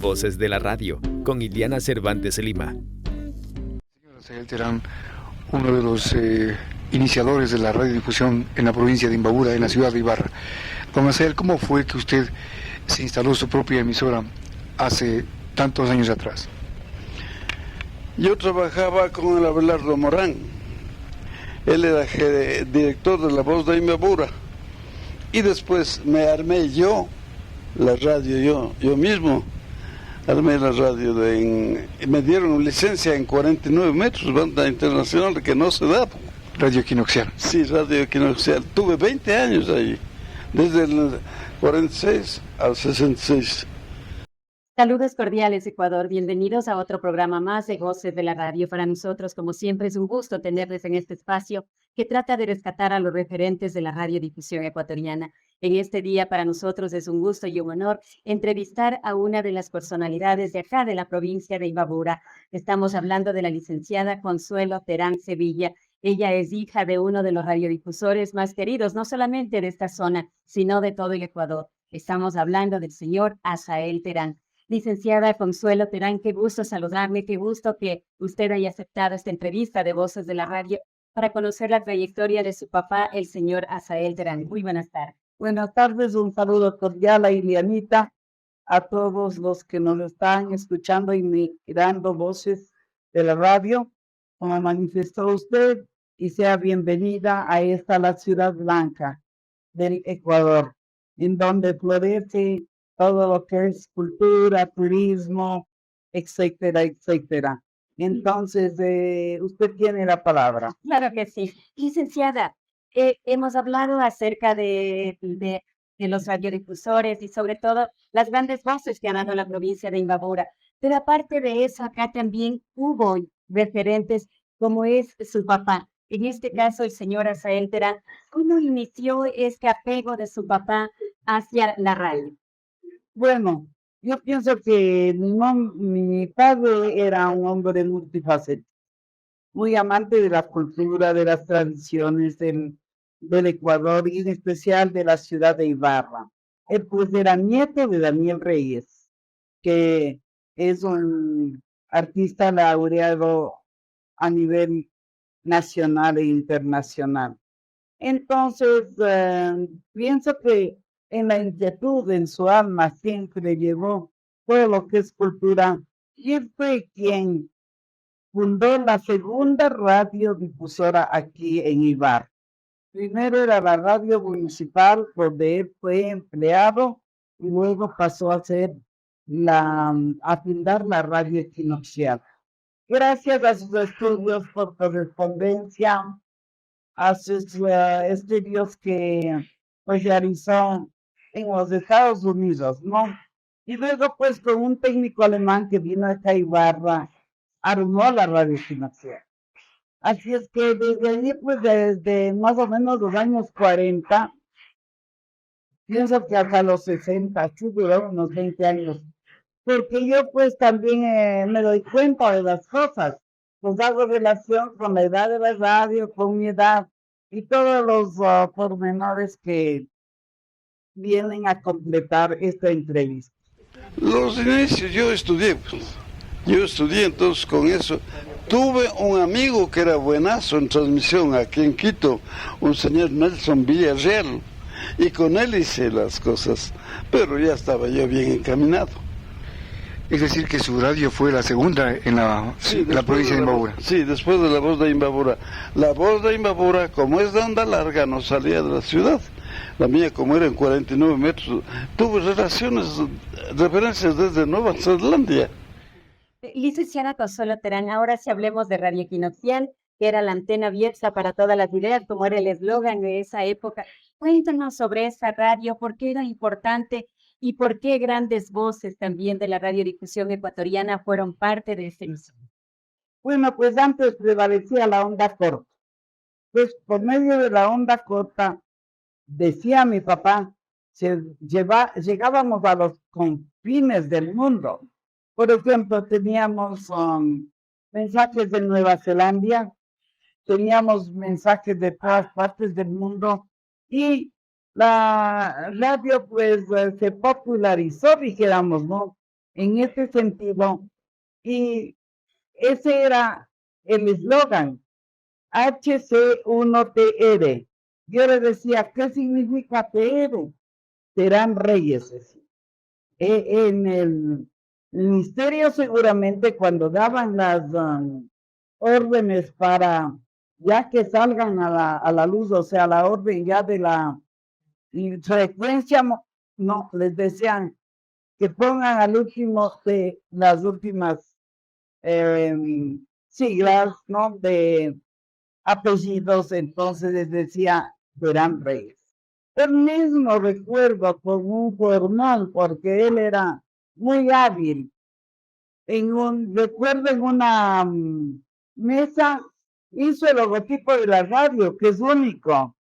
Voces de la Radio, con Iliana Cervantes Lima. Señor Asael Terán, uno de los iniciadores de la radiodifusión en la provincia de Imbabura, en la ciudad de Ibarra. Don Asael, ¿cómo fue que usted se instaló su propia emisora hace tantos años atrás? Yo trabajaba con el Abelardo Morán. Él era director de La Voz de Imbabura. Y después me armé yo la radio, yo mismo. Armé la radio, me dieron licencia en 49 metros, banda internacional, que no se da. Radio Equinoxial. Sí, Radio Equinoxial. Tuve 20 años ahí, desde el 46 al 66. Saludos cordiales, Ecuador. Bienvenidos a otro programa más de Voces de la Radio. Para nosotros, como siempre, es un gusto tenerles en este espacio que trata de rescatar a los referentes de la radiodifusión ecuatoriana. En este día, para nosotros es un gusto y un honor entrevistar a una de las personalidades de acá, de la provincia de Imbabura. Estamos hablando de la licenciada Consuelo Terán Sevilla. Ella es hija de uno de los radiodifusores más queridos, no solamente de esta zona, sino de todo el Ecuador. Estamos hablando del señor Asael Terán. Licenciada Consuelo Terán, qué gusto saludarle, qué gusto que usted haya aceptado esta entrevista de Voces de la Radio para conocer la trayectoria de su papá, el señor Asael Terán. Muy buenas tardes. Buenas tardes, un saludo cordial a Ilianita, a todos los que nos están escuchando y mirando Voces de la Radio, como manifestó usted, y sea bienvenida a la ciudad blanca del Ecuador, en donde florece todo lo que es cultura, turismo, etcétera, etcétera. Entonces, usted tiene la palabra. Claro que sí. Licenciada, hemos hablado acerca de los radiodifusores y sobre todo las grandes voces que han dado la provincia de Imbabura. Pero aparte de eso, acá también hubo referentes como es su papá. En este caso, el señor Asael Terán. ¿Cómo inició este apego de su papá hacia la radio? Bueno, yo pienso que mi padre era un hombre multifacético, muy amante de la cultura, de las tradiciones del Ecuador y en especial de la ciudad de Ibarra. Él pues era nieto de Daniel Reyes, que es un artista laureado a nivel nacional e internacional. Entonces, pienso que en la inquietud en su alma siempre llevó todo lo que es cultura, y él fue quien fundó la segunda radiodifusora aquí en Ibarra. Primero era la radio municipal, donde él fue empleado, y luego pasó a fundar la radio Equinoxial. Gracias a sus estudios por correspondencia, a sus estudios que pues realizó en los Estados Unidos, ¿no? Y luego, pues, con un técnico alemán que vino acá a Ibarra, armó la radio Equinoxial. Así es que desde allí, pues, desde más o menos los años 40, pienso que hasta los 60, sí duró unos 20 años, porque yo, pues, también me doy cuenta de las cosas, pues hago relación con la edad de la radio, con mi edad, y todos los pormenores que vienen a completar esta entrevista. Los inicios, yo estudié, entonces con eso. Tuve un amigo que era buenazo en transmisión aquí en Quito, un señor Nelson Villarreal, y con él hice las cosas, pero ya estaba yo bien encaminado. Es decir, que su radio fue la segunda en la provincia de Imbabura. Sí, después de La Voz de Imbabura. La Voz de Imbabura, como es de onda larga, no salía de la ciudad. La mía, como era en 49 metros, tuve referencias desde Nueva Zelanda. Licenciada Consuelo Terán, ahora si hablemos de Radio Equinoxial, que era la antena abierta para todas las ideas, como era el eslogan de esa época. Cuéntanos sobre esa radio, por qué era importante y por qué grandes voces también de la radiodifusión ecuatoriana fueron parte de esta emisión. Bueno, pues antes prevalecía la onda corta. Pues por medio de la onda corta, decía mi papá, llegábamos a los confines del mundo. Por ejemplo, teníamos mensajes de Nueva Zelanda, teníamos mensajes de todas partes del mundo, y la radio pues se popularizó, dijéramos, ¿no? en este sentido, y ese era el eslogan, HC1TR. Yo le decía, ¿qué significa TR? Serán reyes. En el ministerio seguramente cuando daban las órdenes para ya que salgan a la luz, o sea, la orden ya de la frecuencia, no, les decían que pongan al último de las últimas siglas, ¿no? De apellidos, entonces les decía, serán reyes. Él mismo recuerdo con un jornal, porque él era muy hábil. Recuerdo en una mesa, hizo el logotipo de la radio, que es único,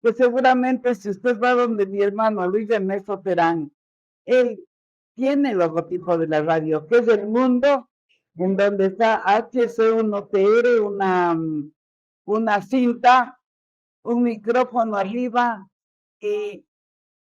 que seguramente si usted va donde mi hermano Luis Ernesto Terán, él tiene el logotipo de la radio, que es el mundo, en donde está HC1TR, una cinta, un micrófono arriba y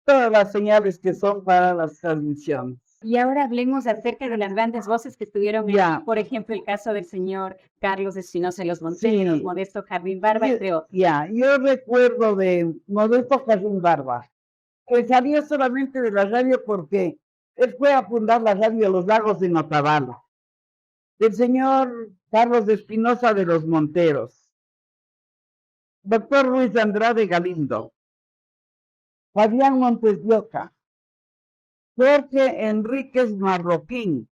todas las señales que son para las transmisiones. Y ahora hablemos acerca de las grandes voces que estuvieron, por ejemplo, el caso del señor Carlos Espinosa de los Monteros, sí. Modesto Jardín Barba, entre otros. Yo recuerdo de Modesto Jardín Barba, que salió solamente de la radio porque él fue a fundar la radio Los Lagos de Notabala. Del señor Carlos Espinosa de los Monteros, doctor Luis Andrade Galindo, Fabián Montes de Oca, Jorge Enríquez Marroquín,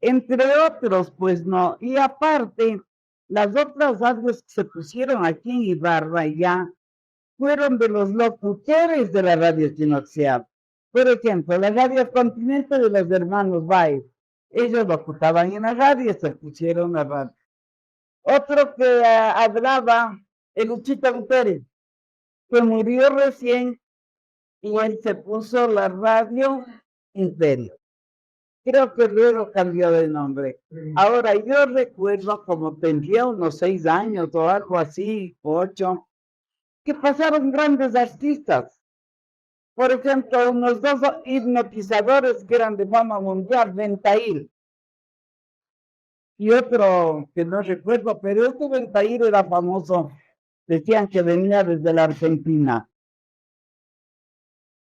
entre otros, pues no. Y aparte, las otras radios que se pusieron aquí en Ibarra ya fueron de los locutores de la radio Chinoxiab. Por ejemplo, la radio Continente de los hermanos Baez. Ellos locutaban en la radio, se pusieron la radio. Otro que hablaba, el Luchito Pérez, que murió recién, y él se puso la radio Imperio. Creo que luego cambió de nombre. Ahora, yo recuerdo como tendría unos 6 años o algo así, 8, que pasaron grandes artistas. Por ejemplo, unos 2 hipnotizadores que eran de fama mundial, Ventail. Y otro que no recuerdo, pero este Ventail era famoso. Decían que venía desde la Argentina.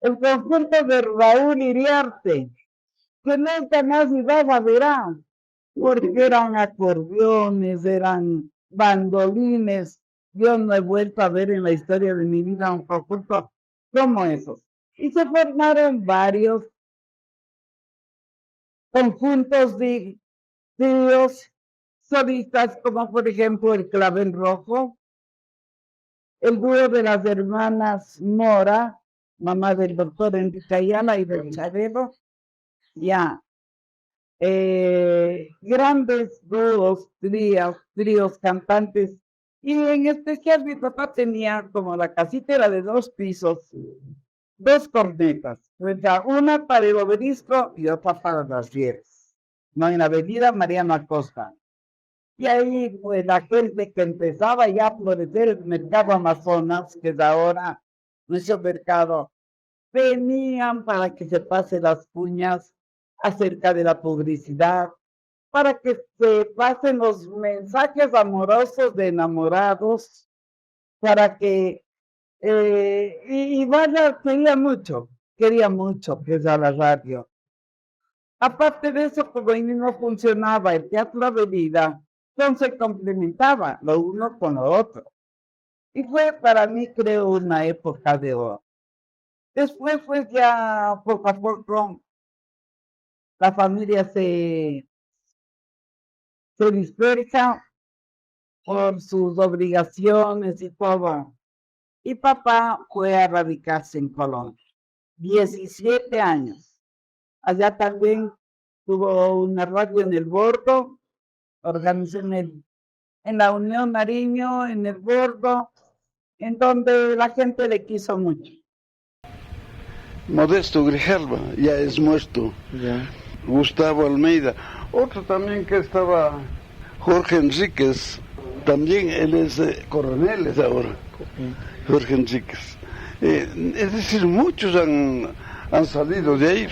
El conjunto de Raúl Iriarte, que nunca más iba a ver, porque eran acordeones, eran bandolines. Yo no he vuelto a ver en la historia de mi vida un conjunto como esos. Y se formaron varios conjuntos de tríos solistas, como por ejemplo el Clavel Rojo, el dúo de las hermanas Mora, mamá del doctor Enrique Ayala y del Chavero, grandes dúos, tríos cantantes, y en especial mi papá tenía como la casita era de 2 pisos, 2 cornetas, una para el Obelisco y otra para las Fieres, no en la avenida Mariano Acosta. Y ahí, pues, la gente que empezaba ya a florecer el mercado Amazonas, que es ahora nuestro mercado, venían para que se pasen las cuñas acerca de la publicidad, para que se pasen los mensajes amorosos de enamorados, para que, y vaya, quería mucho que sea la radio. Aparte de eso, como ahí no funcionaba el Teatro Avenida, entonces se complementaba lo uno con lo otro. Y fue para mí, creo, una época de oro. Después, pues ya poco a poco, la familia se dispersa por sus obligaciones y todo. Y papá fue a radicarse en Colombia, 17 años. Allá también tuvo una radio en el Bordo, organizó en la Unión Nariño, en el Bordo, en donde la gente le quiso mucho. Modesto Grijalva, ya es muerto. Gustavo Almeida. Otro también que estaba, Jorge Enríquez, también él es coronel ahora, Jorge Enríquez. Es decir, muchos han salido de ahí.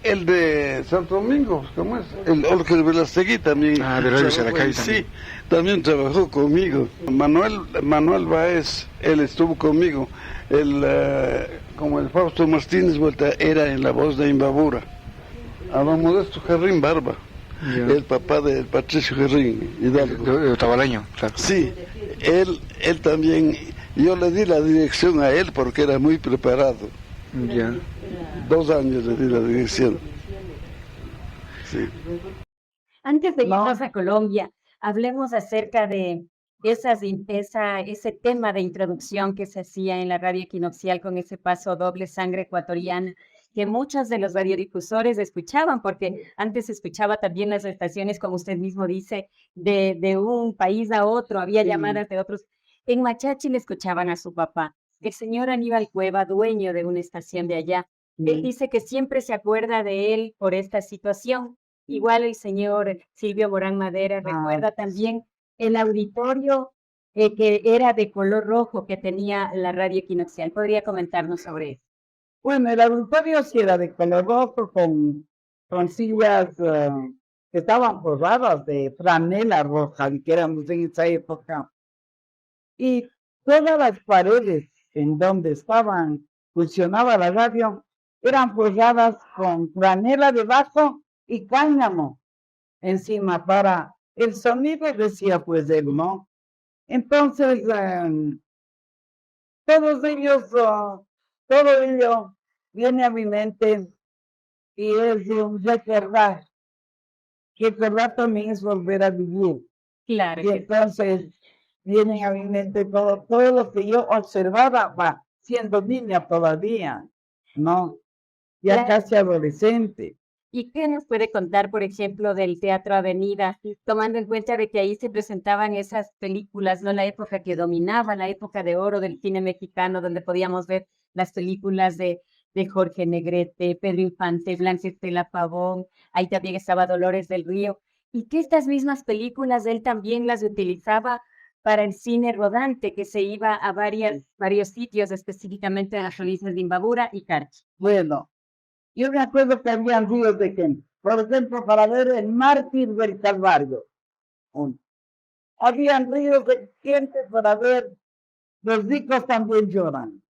El de Santo Domingo, ¿cómo es? El Jorge Velastegui también. Ah, de Radio Saracay sí, también trabajó conmigo. Manuel Báez, él estuvo conmigo. Como el Fausto Martínez Vuelta era en La Voz de Imbabura. A don Modesto Jarrín Barba, el papá de Patricio Jarrín Hidalgo. De Tabaleño, claro. Sí, él también, yo le di la dirección a él porque era muy preparado. Ya. 2 años le di la dirección. Sí. Antes de irnos a Colombia, hablemos acerca de ese tema de introducción que se hacía en la radio equinoccial con ese paso doble sangre ecuatoriana, que muchos de los radiodifusores escuchaban, porque antes se escuchaba también las estaciones, como usted mismo dice, de un país a otro, había llamadas de otros. En Machachi le escuchaban a su papá, el señor Aníbal Cueva, dueño de una estación de allá. Él dice que siempre se acuerda de él por esta situación. Igual el señor Silvio Morán Madera recuerda también el auditorio que era de color rojo que tenía la radio equinoccial. ¿Podría comentarnos sobre eso? Bueno, el auditorio sí era de color rojo con sillas que estaban forradas de franela roja, que éramos en esa época. Y todas las paredes en donde funcionaba la radio, eran forradas con franela debajo y cáñamo encima para el sonido, decía pues él, ¿no? Entonces, todo ello viene a mi mente y es de un recordar, que recordar también es volver a vivir. Claro. Y entonces viene a mi mente todo lo que yo observaba, siendo niña todavía, ¿no? Ya casi adolescente. ¿Y qué nos puede contar, por ejemplo, del Teatro Avenida, tomando en cuenta de que ahí se presentaban esas películas, ¿no? La época que dominaba, la época de oro del cine mexicano, donde podíamos ver las películas de Jorge Negrete, Pedro Infante, Blanca Estela Pavón, ahí también estaba Dolores del Río, y que estas mismas películas él también las utilizaba para el cine rodante, que se iba a varios sitios, específicamente a las provincias de Imbabura y Carchi. Bueno, yo me acuerdo que habían ríos de gente, por ejemplo, para ver el Mártir del Calvario. Habían ríos de gente para ver Los ricos también lloran.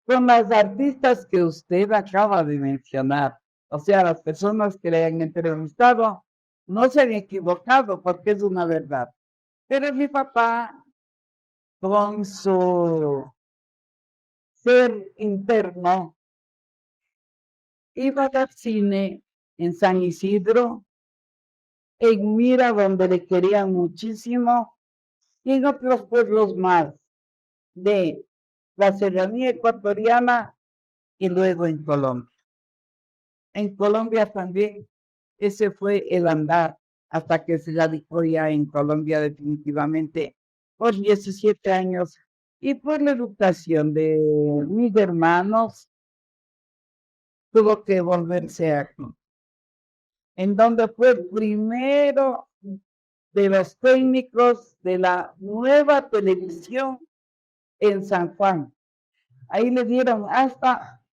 Con las artistas que usted acaba de mencionar, o sea, las personas que le han entrevistado, no se han equivocado porque es una verdad. Pero mi papá, con su ser interno, iba a dar cine en San Isidro, en Mira, donde le querían muchísimo, y en otros pueblos más de la serranía ecuatoriana y luego en Colombia. En Colombia también ese fue el andar hasta que se radicó ya en Colombia definitivamente por 17 años y por la educación de mis hermanos tuvo que volverse aquí, en donde fue primero de los técnicos de la nueva televisión en San Juan. Ahí le dieron hasta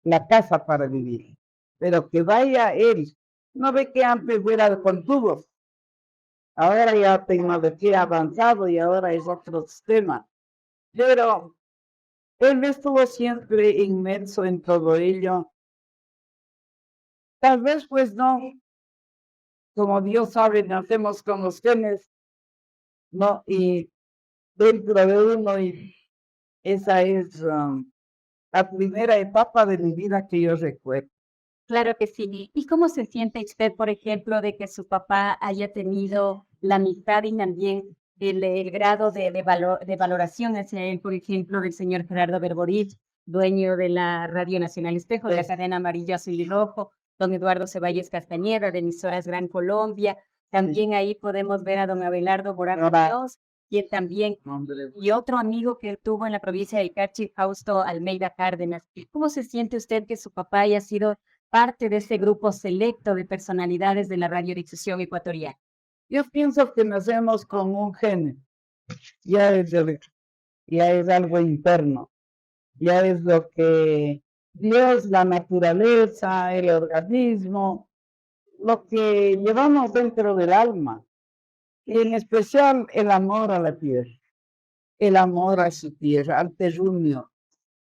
la casa para vivir, pero que vaya él. No ve que antes era con tubos, ahora ya tecnología avanzado y ahora es otro sistema, pero él estuvo siempre inmerso en todo ello. Tal vez pues no, como Dios sabe, nacemos con los genes, ¿no? Y dentro de uno, y esa es la primera etapa de mi vida que yo recuerdo. Claro que sí. ¿Y cómo se siente usted, por ejemplo, de que su papá haya tenido la amistad y también el grado de valoración hacia él, por ejemplo, del señor Gerardo Berborich, dueño de la Radio Nacional Espejo, de la cadena Amarillo, Azul y Rojo, don Eduardo Ceballos Castañeda, de emisoras Gran Colombia? También ahí podemos ver a don Abelardo Morán Muñoz, quien también, y otro amigo que él tuvo en la provincia de Carchi, Fausto Almeida Cárdenas. ¿Cómo se siente usted que su papá haya sido parte de ese grupo selecto de personalidades de la radiodifusión ecuatoriana? Yo pienso que nacemos con un gen, ya es algo interno, ya es lo que Dios, la naturaleza, el organismo, lo que llevamos dentro del alma, y en especial el amor a la tierra, el amor a su tierra, al terruño,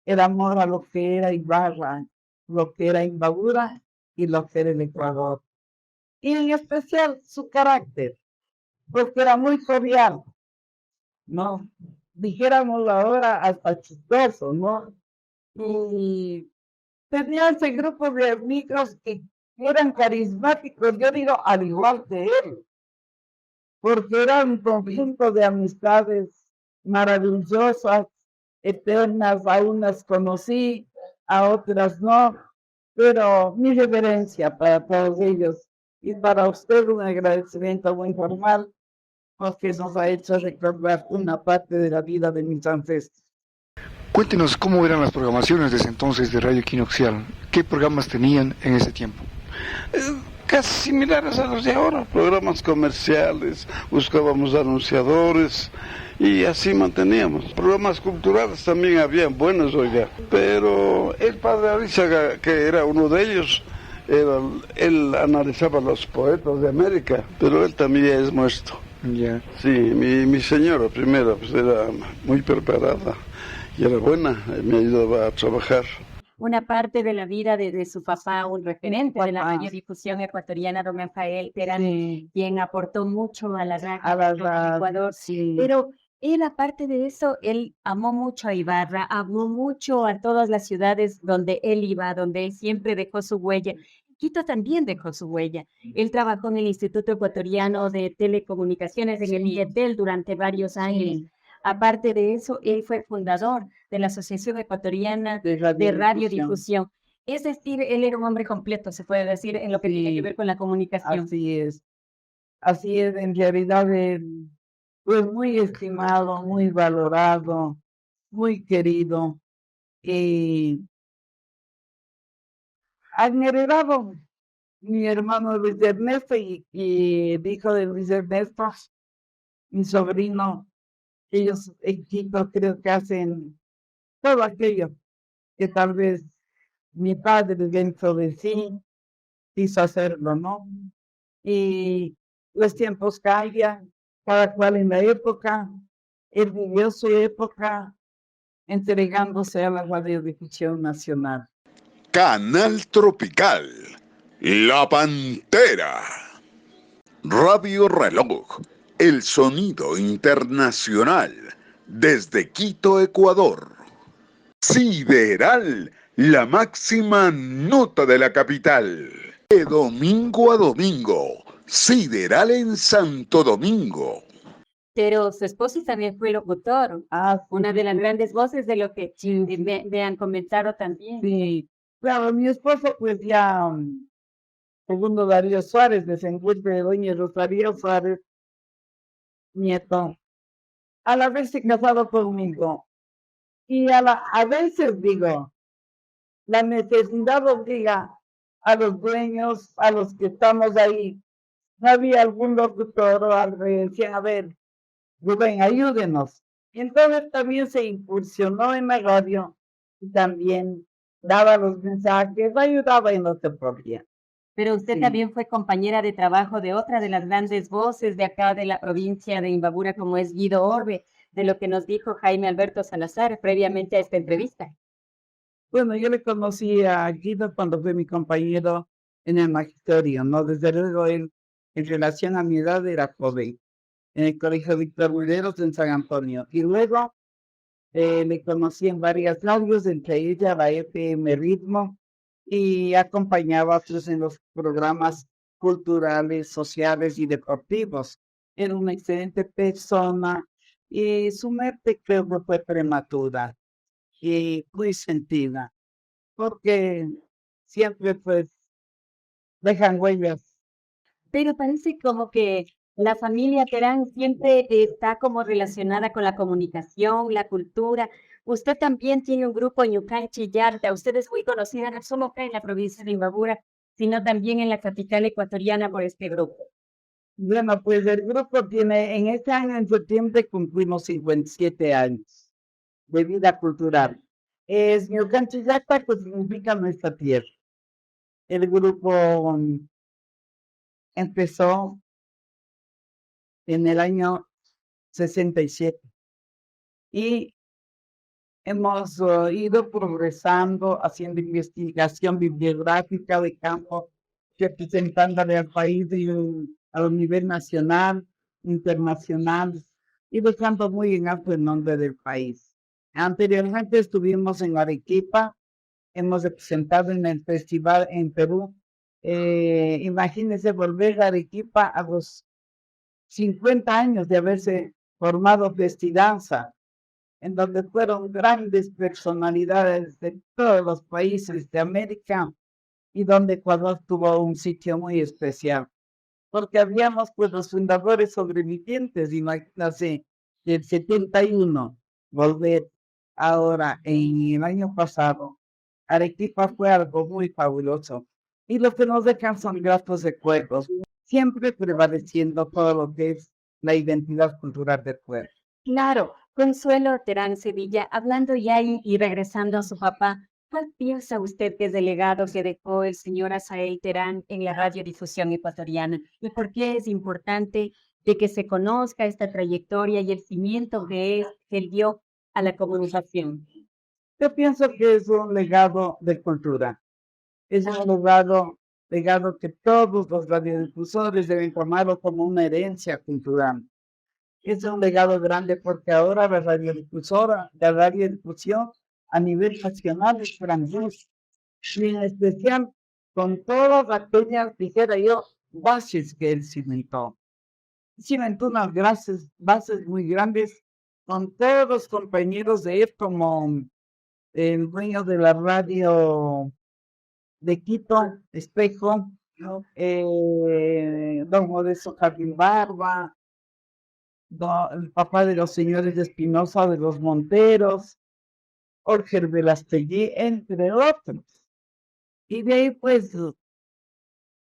el amor a lo que era Ibarra, lo que era Imbabura y lo que era el Ecuador. Y en especial su carácter, porque era muy jovial, ¿no? Dijéramos ahora hasta chistoso, ¿no? Y tenía ese grupo de amigos que eran carismáticos, yo digo, al igual que él, porque era un conjunto de amistades maravillosas, eternas, a unas conocí, a otras no, pero mi reverencia para todos ellos y para usted un agradecimiento muy formal, porque nos ha hecho recordar una parte de la vida de mis ancestros. Cuéntenos cómo eran las programaciones desde entonces de Radio Equinoccial. ¿Qué programas tenían en ese tiempo? Casi similares a los de ahora, programas comerciales, buscábamos anunciadores y así manteníamos. Programas culturales también habían buenos, oiga, pero el padre Arizaga, que era uno de ellos, él analizaba los poetas de América, pero él también es muerto. Ya. Sí, mi señora primera pues era muy preparada y era buena, me ayudaba a trabajar. Una parte de la vida de su papá, un referente de la radiodifusión ecuatoriana, don Rafael Terán, Sí, quien aportó mucho a la a la radio en Ecuador. sí, Pero él, aparte de eso, él amó mucho a Ibarra, amó mucho a todas las ciudades donde él iba, donde él siempre dejó su huella. Quito también dejó su huella. Él trabajó en el Instituto Ecuatoriano de Telecomunicaciones, en el IETEL, durante varios años. sí, Aparte de eso, él fue fundador de la Asociación Ecuatoriana de de radiodifusión. Radiodifusión. Es decir, él era un hombre completo, se puede decir, en lo que tiene que ver con la comunicación. Así es, en realidad él fue muy estimado, muy valorado, muy querido y han heredado mi hermano Luis Ernesto y el hijo de Luis Ernesto, mi sobrino. Ellos en Quito creo que hacen todo aquello que tal vez mi padre dentro de sí quiso hacerlo, ¿no? Y los tiempos cambian, cada cual en la época. Él vivió su época entregándose a la radiodifusión nacional. Canal Tropical, La Pantera, Radio Reloj, el sonido internacional, desde Quito, Ecuador. Sideral, la máxima nota de la capital. De domingo a domingo, Sideral en Santo Domingo. Pero su esposo también fue locutor, una de las grandes voces de lo que me han comentado también. Sí, claro, mi esposo pues ya, segundo Darío Suárez, desenvuelve de doña Rosario Suárez, nieto, a la vez se casado conmigo. Y a veces digo, la necesidad obliga a los dueños, a los que estamos ahí. No había algún locutor o algo que decían, a ver, Rubén, ayúdenos. Y entonces también se incursionó en la radio y también daba los mensajes, ayudaba en lo que podía. Pero usted Sí. también fue compañera de trabajo de otra de las grandes voces de acá de la provincia de Imbabura, como es Guido Orbe, de lo que nos dijo Jaime Alberto Salazar previamente a esta entrevista. Bueno, yo le conocí a Guido cuando fue mi compañero en el magisterio, ¿no? Desde luego él, en relación a mi edad, era joven, en el Colegio Víctor Buleros en San Antonio. Y luego le conocí en varias radios, entre ellas la FM Ritmo, y acompañaba a otros en los programas culturales, sociales y deportivos. Era una excelente persona y su muerte creo que fue prematura y muy sentida, porque siempre pues dejan huellas. Pero parece como que la familia Terán siempre está como relacionada con la comunicación, la cultura. Usted también tiene un grupo en Yucán, Chillarta. Usted es muy conocida no solo acá en la provincia de Imbabura, sino también en la capital ecuatoriana por este grupo. Bueno, pues el grupo tiene, en este año en septiembre cumplimos 57 años de vida cultural. Es Ñucanchillacta, que significa nuestra tierra. El grupo empezó en el año 67 y hemos ido progresando, haciendo investigación bibliográfica de campo, representándole al país a nivel nacional, internacional, y dejando muy en alto el nombre del país. Anteriormente estuvimos en Arequipa, hemos representado en el festival en Perú. Imagínense volver a Arequipa a los 50 años de haberse formado Festidanza, en donde fueron grandes personalidades de todos los países de América y donde Ecuador tuvo un sitio muy especial, porque habíamos pues los fundadores sobrevivientes, imagínense, del 71, volver ahora en el año pasado. Arequipa fue algo muy fabuloso y lo que nos dejan son gratos recuerdos, siempre prevaleciendo todo lo que es la identidad cultural del pueblo. Claro, Consuelo Terán Sevilla, hablando ya y regresando a su papá, ¿cuál piensa usted que es el legado que dejó el señor Asael Terán en la radiodifusión ecuatoriana? ¿Y por qué es importante de que se conozca esta trayectoria y el cimiento que él dio a la comunicación? Yo pienso que es un legado de cultura, es un legado que todos los radiodifusores deben tomarlo como una herencia cultural. Es un legado grande porque ahora la radiodifusión a nivel nacional es grandiosa, y en especial con todas aquellas, dijera yo, bases que él cimentó. Cimentó unas bases muy grandes con todos los compañeros de él, como el dueño de la radio de Quito, Espejo, ¿no? Don Modesto Jardín Barba, el papá de los señores de Espinosa de los Monteros, Jorge Velastegui, entre otros. Y de ahí, pues,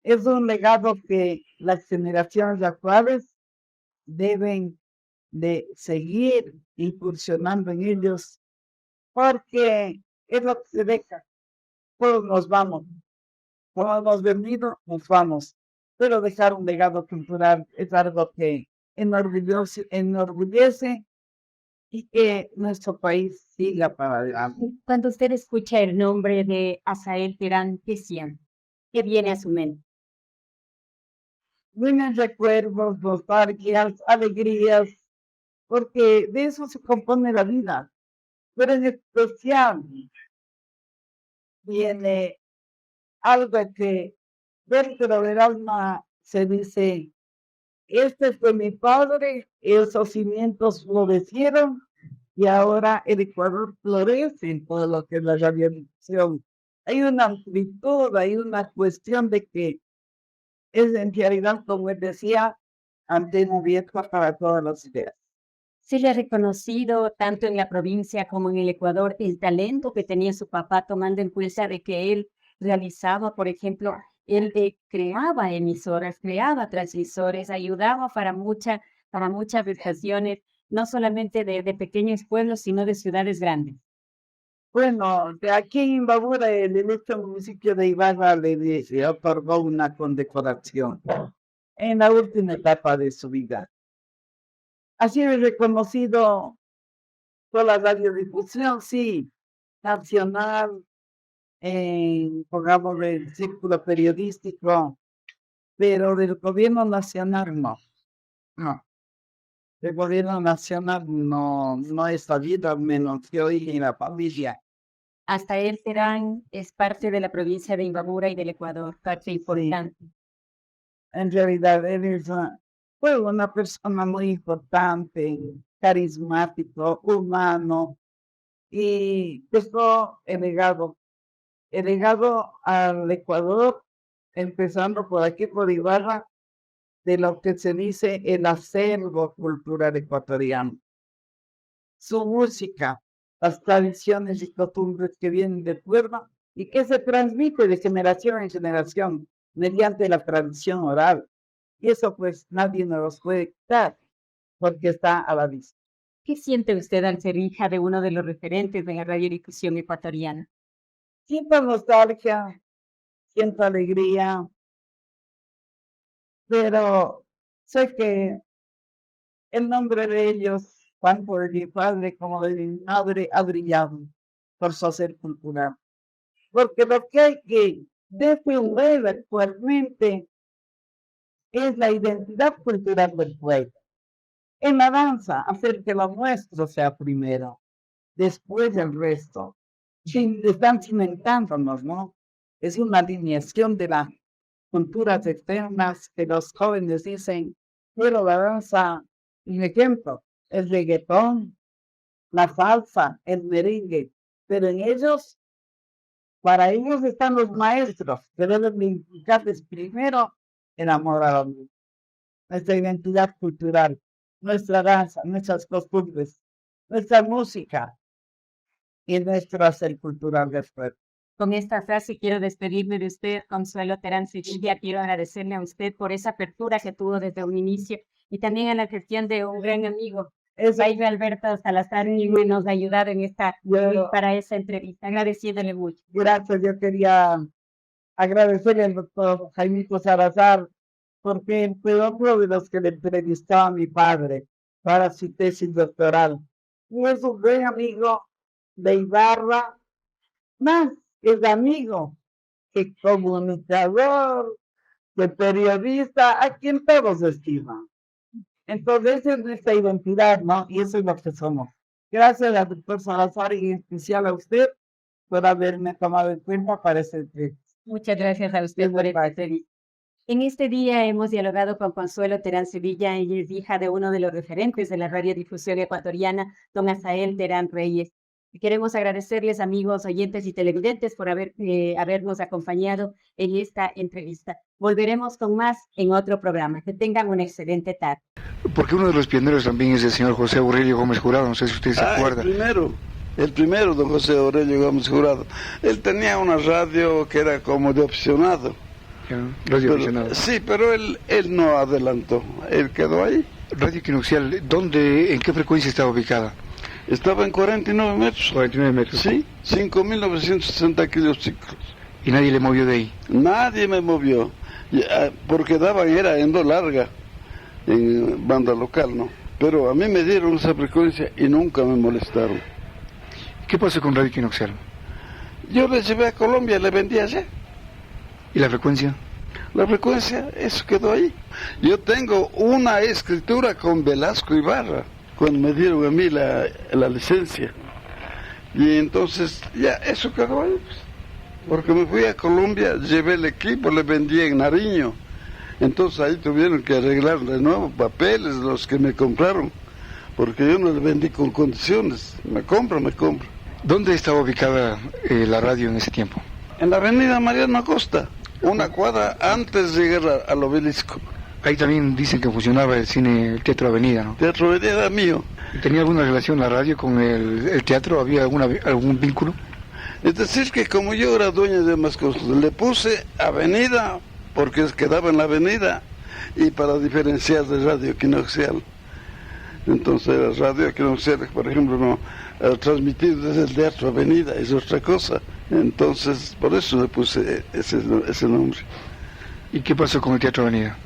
es un legado que las generaciones actuales deben de seguir incursionando en ellos, porque es lo que se deja. Todos nos vamos, como hemos venido, nos vamos. Pero dejar un legado cultural es algo que enorgullece y que nuestro país siga para adelante. Cuando usted escucha el nombre de Asael Terán, ¿qué siente? ¿Qué viene a su mente? Buenos recuerdos, nostalgias, alegrías, porque de eso se compone la vida. Pero en especial viene algo que dentro del alma se dice: este fue mi padre, esos cimientos florecieron y ahora el Ecuador florece en todo lo que es la radiodifusión. Hay una amplitud, hay una cuestión de que es en realidad, como él decía, antena abierta para todas las ideas. Se le ha reconocido tanto en la provincia como en el Ecuador el talento que tenía su papá, tomando en cuenta de que él realizaba, por ejemplo, él creaba emisoras, creaba transmisores, ayudaba para muchas regiones, no solamente de pequeños pueblos, sino de ciudades grandes. Bueno, de aquí en Imbabura, el ilustre municipio de Ibarra le otorgó una condecoración en la última etapa de su vida. Ha sido reconocido por la radiodifusión, sí, nacional, pongamos del círculo periodístico, pero del gobierno nacional no. No. El gobierno nacional no es sabido, al menos que hoy en la familia. Asael Terán es parte de la provincia de Imbabura y del Ecuador, parte importante. Sí. En realidad, él fue una persona muy importante, carismático, humano, y dejó el legado al Ecuador, empezando por aquí, por Ibarra, de lo que se dice el acervo cultural ecuatoriano. Su música, las tradiciones y costumbres que vienen del pueblo y que se transmite de generación en generación mediante la tradición oral. Y eso pues nadie nos los puede quitar porque está a la vista. ¿Qué siente usted al ser hija de uno de los referentes de la radiodifusión ecuatoriana? Siento nostalgia, siento alegría, pero sé que el nombre de ellos, tanto de mi padre como de mi madre, ha brillado por su hacer cultural. Porque lo que hay que defender actualmente es la identidad cultural del pueblo. En la danza, hacer que lo nuestro sea primero, después el resto. Están cimentándonos, ¿no? Es una alineación de las culturas externas que los jóvenes dicen, pero la danza, un ejemplo, el reggaetón, la salsa, el merengue, pero en ellos, para ellos están los maestros, que deben de inculcarles primero el amor a la vida, nuestra identidad cultural, nuestra danza, nuestras costumbres, nuestra música y nuestro hacer cultural después. Con esta frase quiero despedirme de usted, Consuelo Terán Sevilla. Quiero agradecerle a usted por esa apertura que tuvo desde un inicio y también a la gestión de un gran amigo, Jaime Alberto Salazar, que nos ha ayudado para esa entrevista. Agradeciéndole mucho. Gracias, yo quería agradecerle al doctor Jaime Salazar porque fue otro de los que le entrevistó a mi padre para su tesis doctoral. Y es un buen amigo de Ibarra, más es amigo que comunicador, que periodista, a quien todos estiman. Entonces, esa es nuestra identidad, ¿no? Y eso es lo que somos. Gracias al doctor Salazar y en especial a usted por haberme tomado en cuenta para este entrevista. Muchas gracias a usted por esta entrevista. En este día hemos dialogado con Consuelo Terán Sevilla. Ella es hija de uno de los referentes de la radiodifusión ecuatoriana, don Asael Terán Reyes. Y queremos agradecerles, amigos, oyentes y televidentes, por habernos acompañado en esta entrevista. Volveremos con más en otro programa. Que tengan una excelente tarde. Porque uno de los pioneros también es el señor José Aurelio Gómez Jurado, no sé si usted se acuerda. El primero, don José Aurelio Gómez Jurado. Él tenía una radio que era como de opcionado. Radio aficionado. Sí, pero él no adelantó, él quedó ahí. Radio Equinoccial, ¿en qué frecuencia estaba ubicada? Estaba en 49 metros. 49 metros. Sí, 5.960 kilociclos. ¿Y nadie le movió de ahí? Nadie me movió, porque era endo larga, en banda local, ¿no? Pero a mí me dieron esa frecuencia y nunca me molestaron. ¿Qué pasó con Radio Equinoccial? Yo le llevé a Colombia, le vendí allá. ¿Y la frecuencia? La frecuencia, eso quedó ahí. Yo tengo una escritura con Velasco Ibarra, cuando me dieron a mí la licencia. Y entonces, ya, eso quedó ahí. Pues. Porque me fui a Colombia, llevé el equipo, le vendí en Nariño. Entonces ahí tuvieron que arreglar de nuevo papeles los que me compraron. Porque yo no le vendí con condiciones. Me compra. ¿Dónde estaba ubicada la radio en ese tiempo? En la avenida Mariano Acosta, una cuadra antes de llegar al obelisco. Ahí también dicen que funcionaba el Teatro Avenida, ¿no? Teatro Avenida era mío. ¿Tenía alguna relación la radio con el teatro? ¿Había algún vínculo? Es decir, que como yo era dueño de más cosas, le puse Avenida porque quedaba en la avenida y para diferenciar de Radio Equinoccial. Entonces la Radio Equinoccial, por ejemplo, no transmitir desde el Teatro Avenida, es otra cosa. Entonces, por eso le puse ese nombre. ¿Y qué pasó con el Teatro Avenida?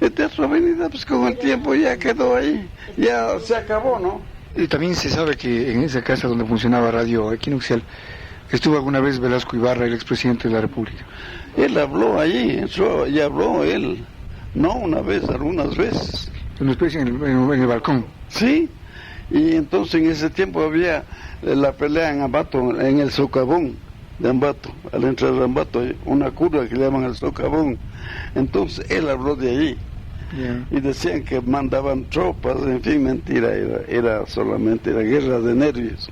El Teatro Avenida, pues con el tiempo ya quedó ahí, ya se acabó, ¿no? Y también se sabe que en esa casa donde funcionaba Radio Equinoccial estuvo alguna vez Velasco Ibarra, el expresidente de la República. Él habló allí, entró y habló él, no una vez, algunas veces. Una especie en el balcón. Sí, y entonces en ese tiempo había la pelea en Ambato, en el socavón de Ambato, al entrar a Ambato, una curva que le llaman el socavón. Entonces él habló de allí. Yeah. Y decían que mandaban tropas, en fin, mentira, era solamente la guerra de nervios.